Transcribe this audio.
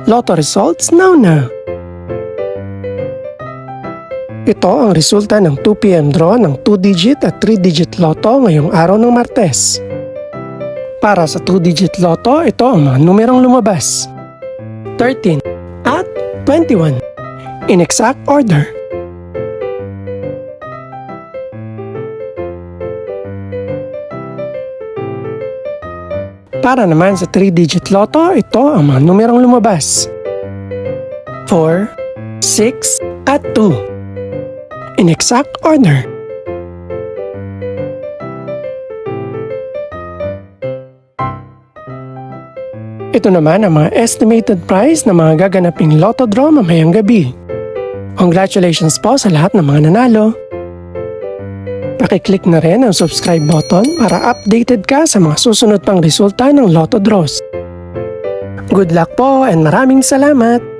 Lotto results now. Ito ang resulta ng 2 PM draw ng 2-digit at 3-digit lotto ngayong araw ng Martes. Para sa 2-digit lotto, ito ang mga numerong lumabas: 13 at 21 in exact order. Para naman sa 3-digit lotto, ito ang mga numerong lumabas: 4, 6 at 2 in exact order. Ito naman ang mga estimated price ng mga gaganaping lotto draw mamayang gabi. Congratulations po sa lahat ng mga nanalo. Pakiclick na rin ang subscribe button para updated ka sa mga susunod pang resulta ng lotto draws. Good luck po and maraming salamat!